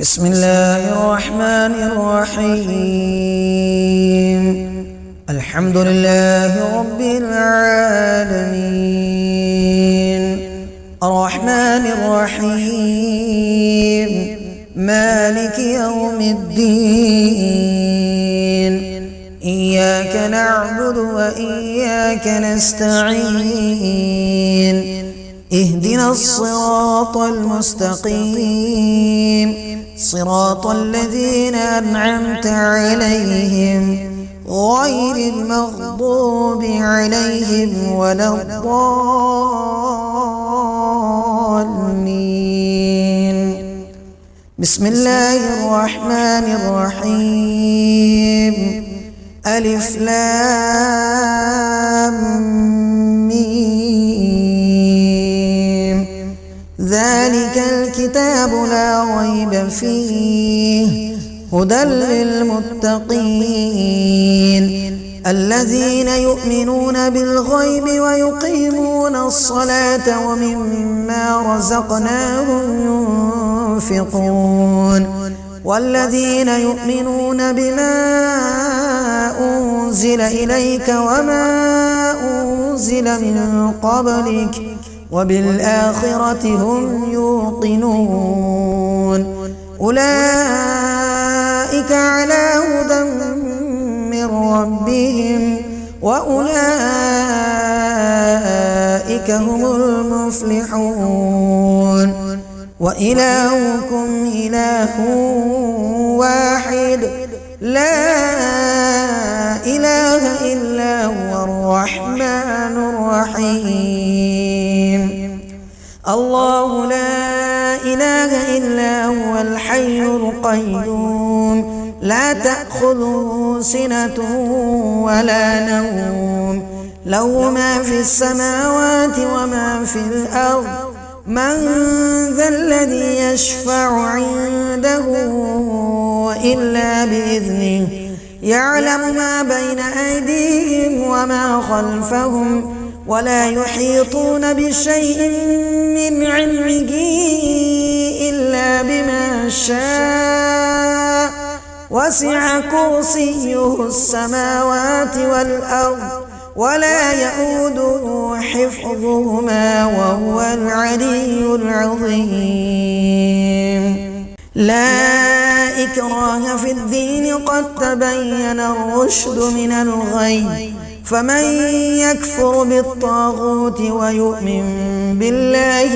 بسم الله الرحمن الرحيم. الحمد لله رب العالمين، الرحمن الرحيم، مالك يوم الدين. إياك نعبد وإياك نستعين. اهدنا الصراط المستقيم، صراط الذين أنعمت عليهم غير المغضوب عليهم ولا الضالين. بسم الله الرحمن الرحيم. ألف لام ميم. ذلك الكتاب لا ريب فيه هدى للمتقين الذين يؤمنون بالغيب ويقيمون الصلاة ومما رزقناهم ينفقون والذين يؤمنون بما أنزل إليك وما أنزل من قبلك وبالآخرة هم يوقنون أولئك على هدى من ربهم وأولئك هم المفلحون. وإلهكم إله واحد لا إله إلا هو الرحمن الرحيم. الله لا إله إلا هو الحي القيوم لا تأخذه سنة ولا نوم له ما في السماوات وما في الأرض. من ذا الذي يشفع عنده إلا بإذنه يعلم ما بين أيديهم وما خلفهم ولا يحيطون بشيء من علمه إلا بما شاء وسع كرسيه السماوات والأرض ولا يؤوده حفظهما وهو العلي العظيم. لا إكراه في الدين قد تبين الرشد من الغي فمن يكفر بالطاغوت ويؤمن بالله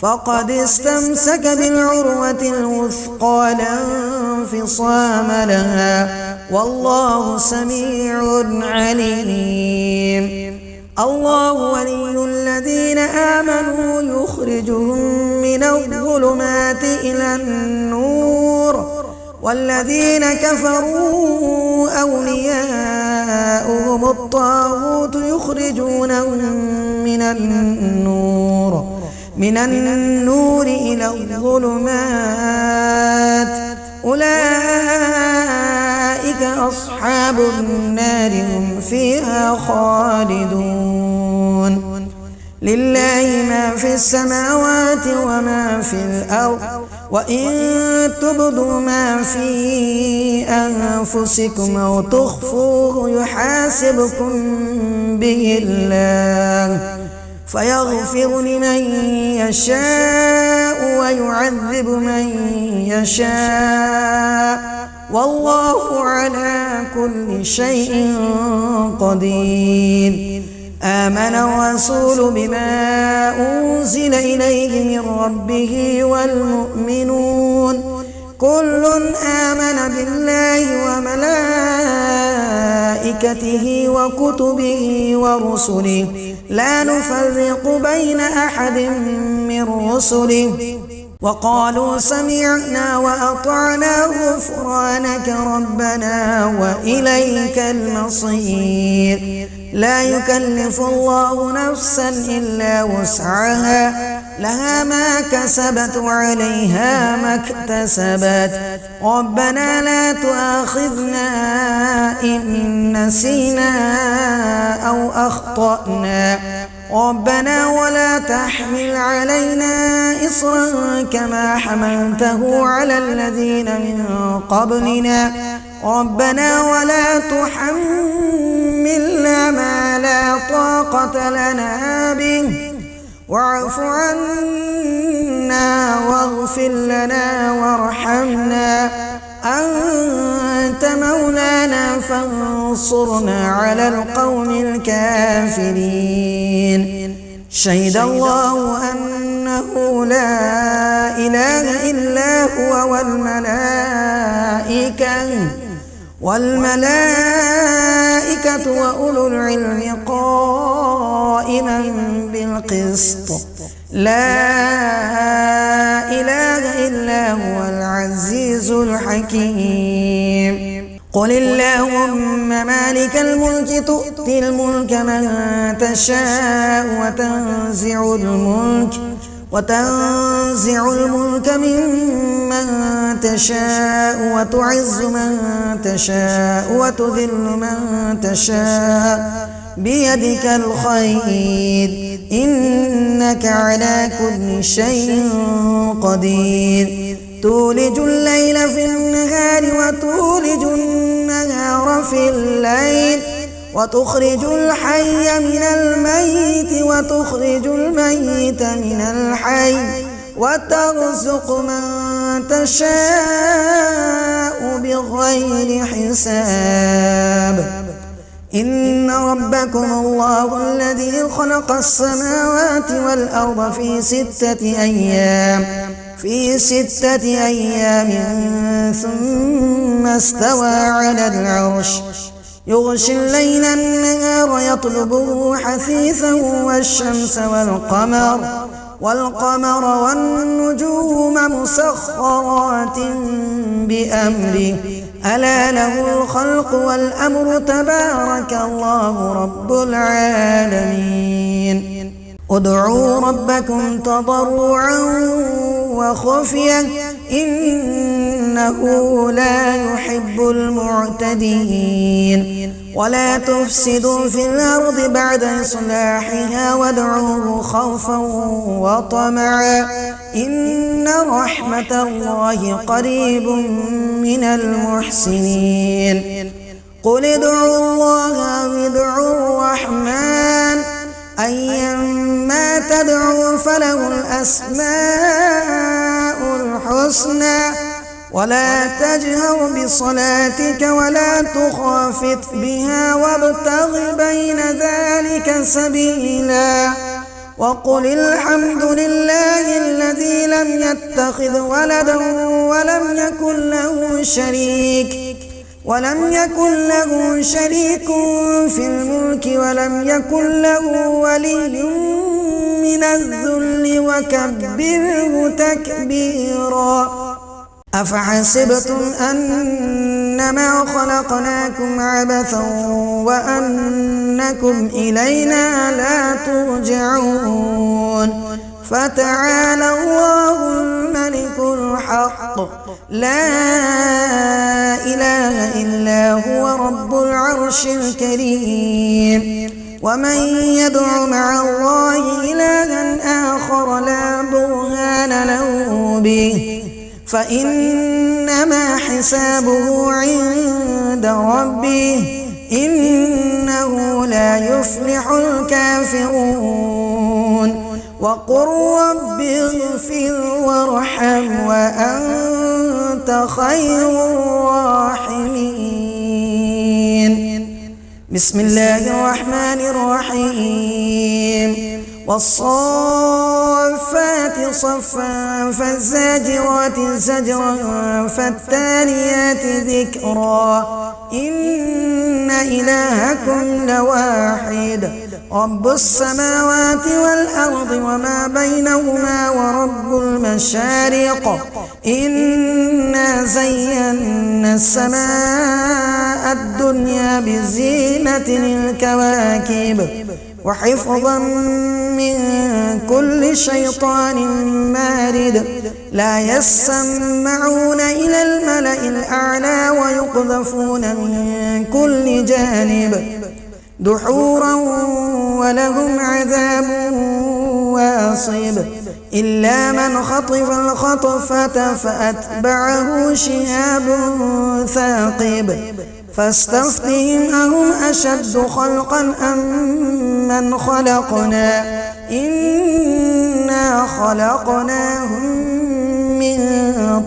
فقد استمسك بالعروة الوثقى لا انفصام لها والله سميع عليم. الله ولي الذين آمنوا يخرجهم من الظلمات إلى النور والذين كفروا أولياؤهم الطاغوت يخرجونهم من النور إلى الظلمات أولئك أصحاب النار هم فيها خالدون. لله ما في السماوات وما في الأرض وإن تبدوا ما في أنفسكم أو تخفوه يحاسبكم به الله فيغفر لمن يشاء ويعذب من يشاء والله على كل شيء قدير. آمن الرسول بما أنزل إليه من ربه والمؤمنون كل آمن بالله وملائكته وكتبه ورسله لا نفرق بين أحد من رسله وقالوا سمعنا وأطعنا غفرانك ربنا وإليك المصير. لا يكلف الله نفسا إلا وسعها لها ما كسبت وعليها ما اكتسبت. ربنا لا تؤاخذنا إن نسينا أو أخطأنا ربنا ولا تحمل علينا إصرا كما حملته على الذين من قبلنا ربنا ولا تحملنا ما لا طاقة لنا به واعف عنا واغفر لنا وارحمنا أنت مولانا فانصرنا على القوم الكافرين شهد الله أنه لا إله إلا هو والملائكة وأولو العلم قائما بالقسط لا إله إلا هو العزيز الحكيم قل اللهم مالك الملك تؤتي الملك من تشاء وتنزع الملك ممن تشاء وتعز من تشاء وتذل من تشاء بيدك الخير إنك على كل شيء قدير تولج الليل في النهار وتولج النهار في الليل وتخرج الحي من الميت وتخرج الميت من الحي وترزق من تشاء بغير حساب إن ربكم الله الذي خلق السماوات والأرض في ستة أيام ثم استوى على العرش يغشي الليل النهار يطلبه حثيثا والشمس والقمر والنجوم مسخرات بأمره ألا له الخلق والأمر تبارك الله رب العالمين ادعوا ربكم تضرعا وخفية إنه لا يحب المعتدين ولا تفسدوا في الأرض بعد إصلاحها وادعوه خوفا وطمعا إن رحمة الله قريب من المحسنين قل ادعوا الله أو ادعوا الرحمن أيما تدعوا فله الأسماء الحسنى ولا تجهر بصلاتك ولا تخافت بها وابتغ بين ذلك سبيلا وقل الحمد لله الذي لم يتخذ ولدا ولم يكن له شريك في الملك ولم يكن له ولي من الذل وكبره تكبيرا أفحسبتم أنما خلقناكم عبثا وأنكم إلينا لا ترجعون فتعالى الله الملك الحق لا إله إلا هو رب العرش الكريم ومن يدع مع الله إلها آخر لا برهان له به فإنما حسابه عند ربه إنه لا يفلح الكافرون وقل رب اغفر وارحم وأنت خير الراحمين بسم الله الرحمن الرحيم والصافات صفا فالزاجرات زجرا فالتاليات ذكرا إن إلهكم لواحد رب السماوات والأرض وما بينهما ورب المشارق إنا زينا السماء الدنيا بزينة الكواكب وحفظا من كل شيطان مارد لا يسمعون إلى الملأ الأعلى ويقذفون من كل جانب دحورا ولهم عذاب واصب إلا من خطف الخطفة فأتبعه شهاب ثاقب فاستفتهم أهم أشد خلقا أم من خلقنا إنا خلقناهم من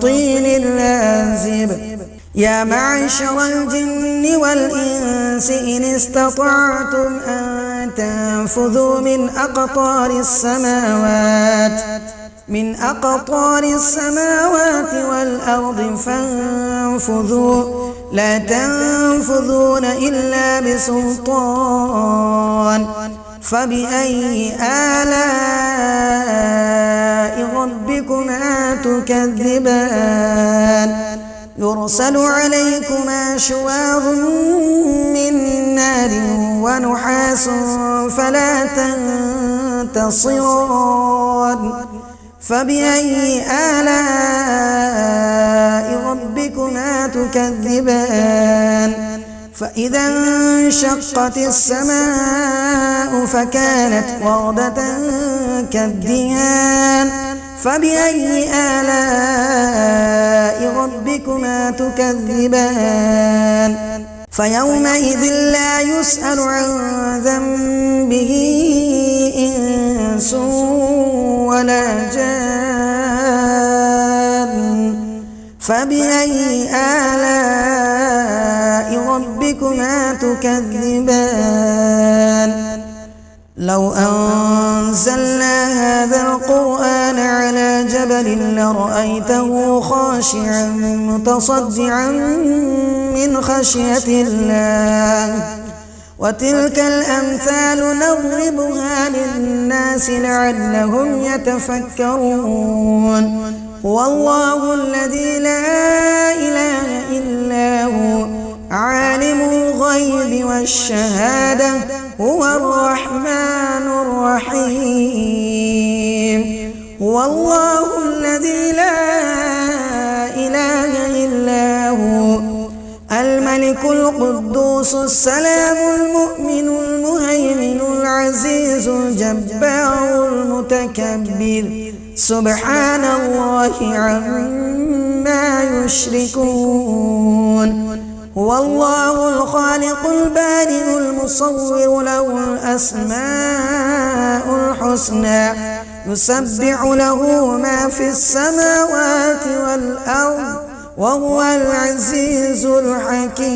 طين لازب يا معشر الجن والإنس إن استطعتم أن تنفذوا من أقطار السماوات والأرض فانفذوا لا تنفذون إلا بسلطان فبأي آلاء ربكما تكذبان يرسل عليكما شواظ من نار ونحاس فلا تنتصران فبأي آلاء ربكما تكذبان فإذا انشقت السماء فكانت وردة كالدهان فبأي آلاء ربكما تكذبان فيومئذ لا يسأل عن ذنبه إنس ولا جان فبأي آلاء ربكما تكذبان لو أنزلنا هذا القرآن على جبل لرأيته خاشعا متصدعا من خشية الله وتلك الأمثال نضربها للناس لعلهم يتفكرون هو الله الذي لا إله إلا هو عالم الغيب والشهادة هو الرحمن الرحيم هو الله الذي لا إله إلا هو الملك القدوس السلام المؤمن المهيمن العزيز الجبار المتكبر سبحان الله عما يشركون هو الله الخالق البارئ المصور له الأسماء الحسنى يسبح له ما في السماوات والأرض وهو العزيز الحكيم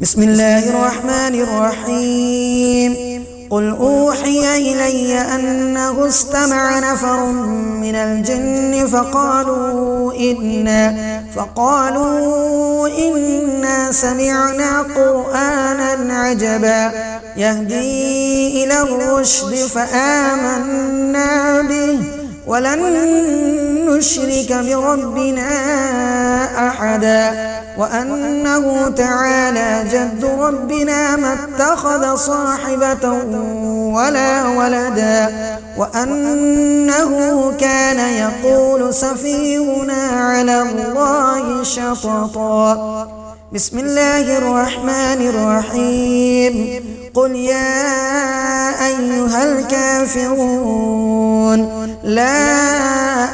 بسم الله الرحمن الرحيم قل أوحي إلي أنه استمع نفر من الجن فقالوا إنا سمعنا قرآنا عجبا يهدي إلى الرشد فآمنا به ولن نشرك بربنا أحدا وأنه تعالى جد ربنا ما اتخذ صاحبة ولا ولدا وأنه كان يقول سفيهنا على الله شططا بسم الله الرحمن الرحيم قل يا أيها الكافرون لا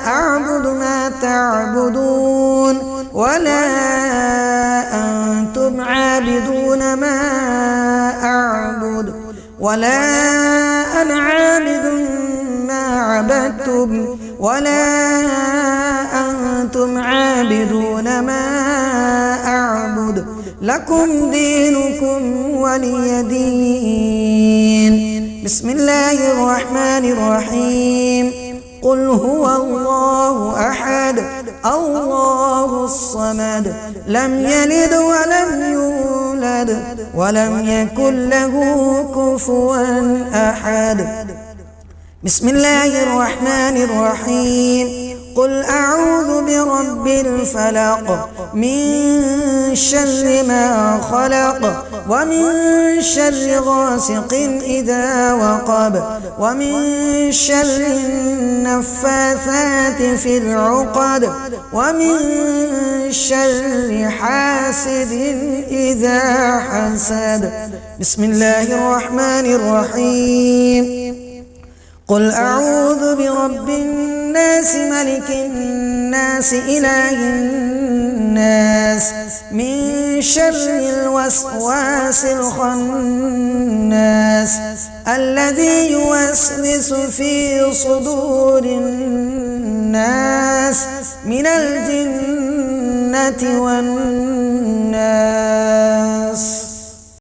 أعبد ما تعبدون ولا أنتم عابدون ما أعبد ولا أنا عابد ما عبدتم ولا أنتم عابدون ما أعبد لكم دينكم ولي دين بسم الله الرحمن الرحيم قل هو الله أحد الله الصمد لم يلد ولم يولد ولم يكن له كفوا أحد بسم الله الرحمن الرحيم قل أعوذ برب الفلق من شر ما خلق ومن شر غاسق إذا وقب ومن شر النفاثات في العقد ومن شر حاسد إذا حسد. بسم الله الرحمن الرحيم. قل أعوذ برب الناس ملك الناس إله الناس من شر الوسواس الخناس الذي يوسوس في صدور الناس من الجنة والناس.